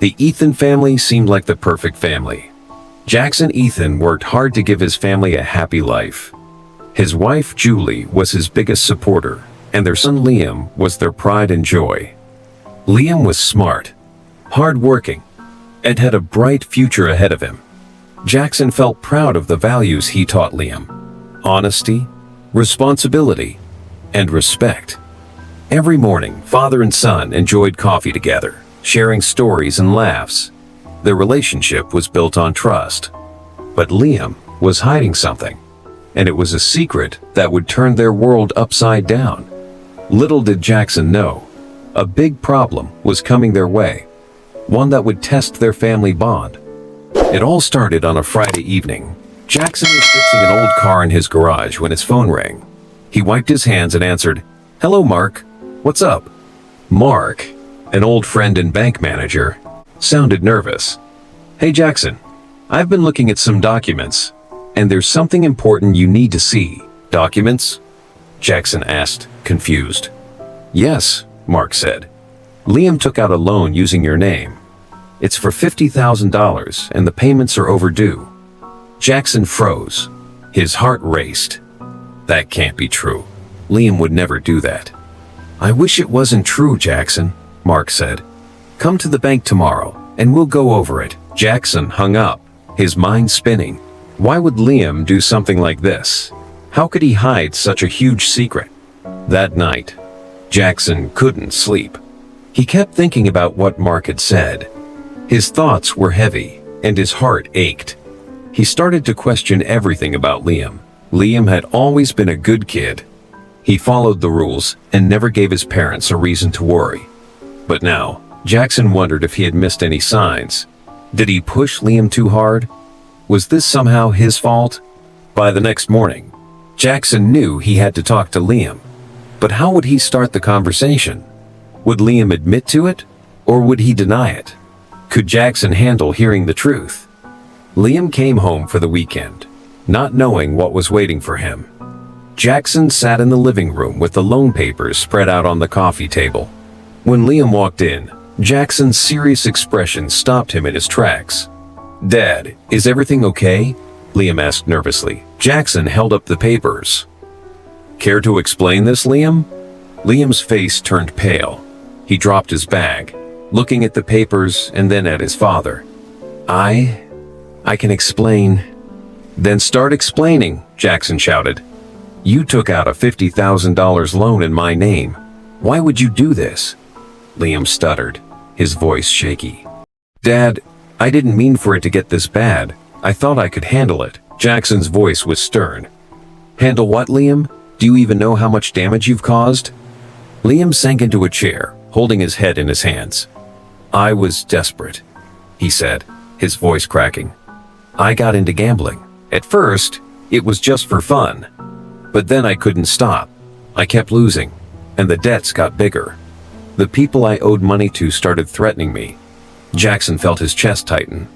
The Ethan family seemed like the perfect family. Jackson Ethan worked hard to give his family a happy life. His wife, Julie, was his biggest supporter, and their son Liam was their pride and joy. Liam was smart, hard-working, and had a bright future ahead of him. Jackson felt proud of the values he taught Liam: honesty, responsibility, and respect. Every morning, father and son enjoyed coffee together, sharing stories and laughs. Their relationship was built on trust. But Liam was hiding something, and it was a secret that would turn their world upside down. Little did Jackson know, a big problem was coming their way, one that would test their family bond. It all started on a Friday evening. Jackson was fixing an old car in his garage when his phone rang. He wiped his hands and answered, "Hello, Mark. What's up?" Mark, an old friend and bank manager, sounded nervous. "Hey, Jackson, I've been looking at some documents, and there's something important you need to see." "Documents?" Jackson asked, confused. "Yes," Mark said. "Liam took out a loan using your name. It's for $50,000 and the payments are overdue." Jackson froze. His heart raced. That can't be true. Liam would never do that. "I wish it wasn't true, Jackson," Mark said. "Come to the bank tomorrow and we'll go over it." Jackson hung up, his mind spinning. Why would Liam do something like this? How could he hide such a huge secret? That night, Jackson couldn't sleep. He kept thinking about what Mark had said. His thoughts were heavy, and his heart ached. He started to question everything about Liam. Liam had always been a good kid. He followed the rules and never gave his parents a reason to worry. But now, Jackson wondered if he had missed any signs. Did he push Liam too hard? Was this somehow his fault? By the next morning, Jackson knew he had to talk to Liam. But how would he start the conversation? Would Liam admit to it, or would he deny it? Could Jackson handle hearing the truth? Liam came home for the weekend, not knowing what was waiting for him. Jackson sat in the living room with the loan papers spread out on the coffee table. When Liam walked in, Jackson's serious expression stopped him in his tracks. "Dad, is everything okay?" Liam asked nervously. Jackson held up the papers. "Care to explain this, Liam?" Liam's face turned pale. He dropped his bag, looking at the papers and then at his father. I can explain." "Then start explaining," Jackson shouted. "You took out a $50,000 loan in my name. Why would you do this?" Liam stuttered, his voice shaky. "Dad, I didn't mean for it to get this bad. I thought I could handle it." Jackson's voice was stern. "Handle what, Liam? Do you even know how much damage you've caused?" Liam sank into a chair, holding his head in his hands. "I was desperate," he said, his voice cracking. "I got into gambling. At first, it was just for fun. But then I couldn't stop. I kept losing, and the debts got bigger. The people I owed money to started threatening me." Jackson felt his chest tighten.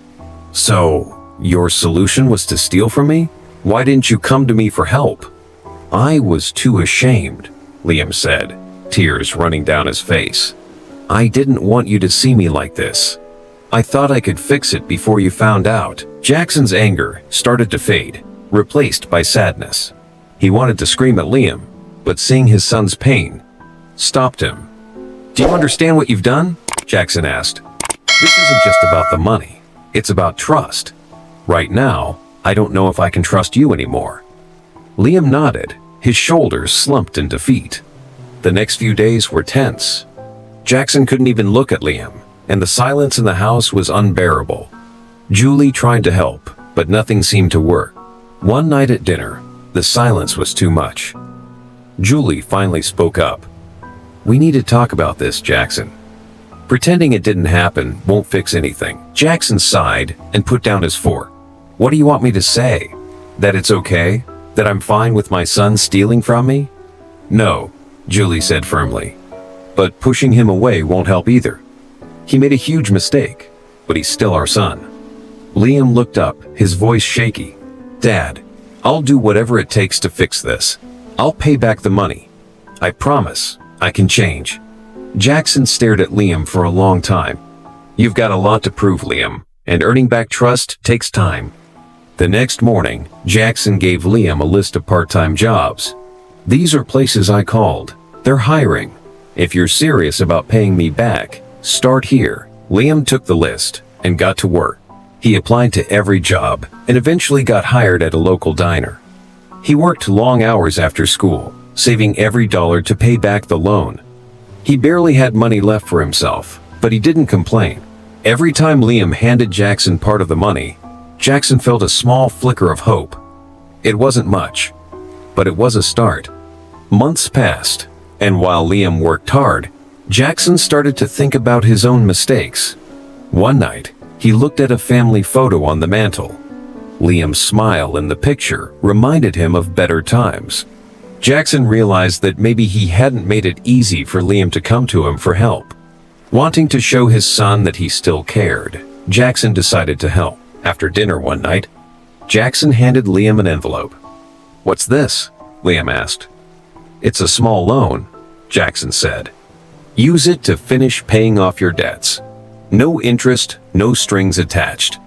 "So, your solution was to steal from me? Why didn't you come to me for help?" "I was too ashamed," Liam said, tears running down his face. "I didn't want you to see me like this. I thought I could fix it before you found out." Jackson's anger started to fade, replaced by sadness. He wanted to scream at Liam, but seeing his son's pain stopped him. "Do you understand what you've done?" Jackson asked. "This isn't just about the money. It's about trust. Right now, I don't know if I can trust you anymore." Liam nodded, his shoulders slumped in defeat. The next few days were tense. Jackson couldn't even look at Liam, and the silence in the house was unbearable. Julie tried to help, but nothing seemed to work. One night at dinner, the silence was too much. Julie finally spoke up. "We need to talk about this, Jackson. Pretending it didn't happen won't fix anything." Jackson sighed and put down his fork. "What do you want me to say? That it's okay? That I'm fine with my son stealing from me?" "No," Julie said firmly. "But pushing him away won't help either. He made a huge mistake, but he's still our son." Liam looked up, his voice shaky. "Dad, I'll do whatever it takes to fix this. I'll pay back the money. I promise I can change." Jackson stared at Liam for a long time. You've got a lot to prove, Liam, and earning back trust takes time. The next morning, Jackson gave Liam a list of part-time jobs. These are places I called. They're hiring. If you're serious about paying me back, start here. Liam took the list and got to work. He applied to every job and eventually got hired at a local diner. He worked long hours after school, saving every dollar to pay back the loan. He barely had money left for himself, but he didn't complain. Every time Liam handed Jackson part of the money, Jackson felt a small flicker of hope. It wasn't much, but it was a start. Months passed, and while Liam worked hard, Jackson started to think about his own mistakes. One night, he looked at a family photo on the mantle. Liam's smile in the picture reminded him of better times. Jackson realized that maybe he hadn't made it easy for Liam to come to him for help. Wanting to show his son that he still cared, Jackson decided to help. After dinner one night, Jackson handed Liam an envelope. "What's this?" Liam asked. "It's a small loan," Jackson said. "Use it to finish paying off your debts. No interest, no strings attached.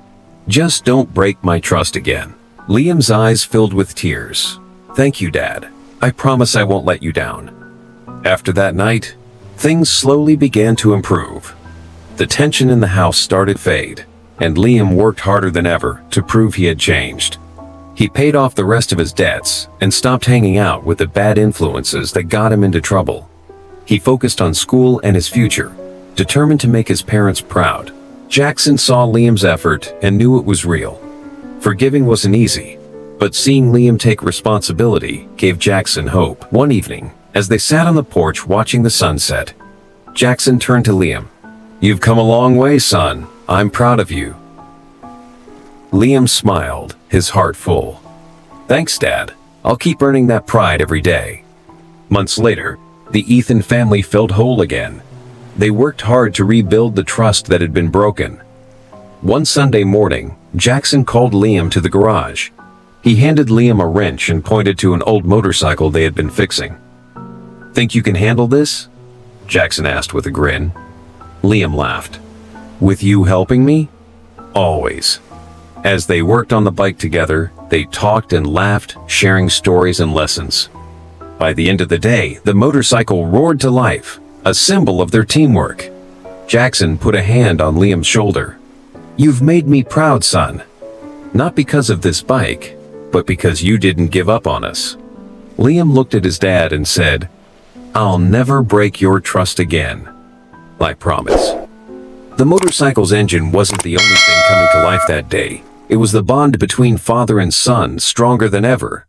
Just don't break my trust again." Liam's eyes filled with tears. "Thank you, Dad. I promise I won't let you down." After that night, things slowly began to improve. The tension in the house started to fade, and Liam worked harder than ever to prove he had changed. He paid off the rest of his debts and stopped hanging out with the bad influences that got him into trouble. He focused on school and his future, determined to make his parents proud. Jackson saw Liam's effort and knew it was real. Forgiving wasn't easy, but seeing Liam take responsibility gave Jackson hope. One evening, as they sat on the porch watching the sunset, Jackson turned to Liam. "You've come a long way, son. I'm proud of you." Liam smiled, his heart full. "Thanks, Dad. I'll keep earning that pride every day." Months later, the Ethan family felt whole again. They worked hard to rebuild the trust that had been broken. One Sunday morning, Jackson called Liam to the garage. He handed Liam a wrench and pointed to an old motorcycle they had been fixing. "Think you can handle this?" Jackson asked with a grin. Liam laughed. "With you helping me?" "Always." As they worked on the bike together, they talked and laughed, sharing stories and lessons. By the end of the day, the motorcycle roared to life, a symbol of their teamwork. Jackson put a hand on Liam's shoulder. "You've made me proud, son. Not because of this bike, but because you didn't give up on us." Liam looked at his dad and said, "I'll never break your trust again. I promise." The motorcycle's engine wasn't the only thing coming to life that day. It was the bond between father and son, stronger than ever.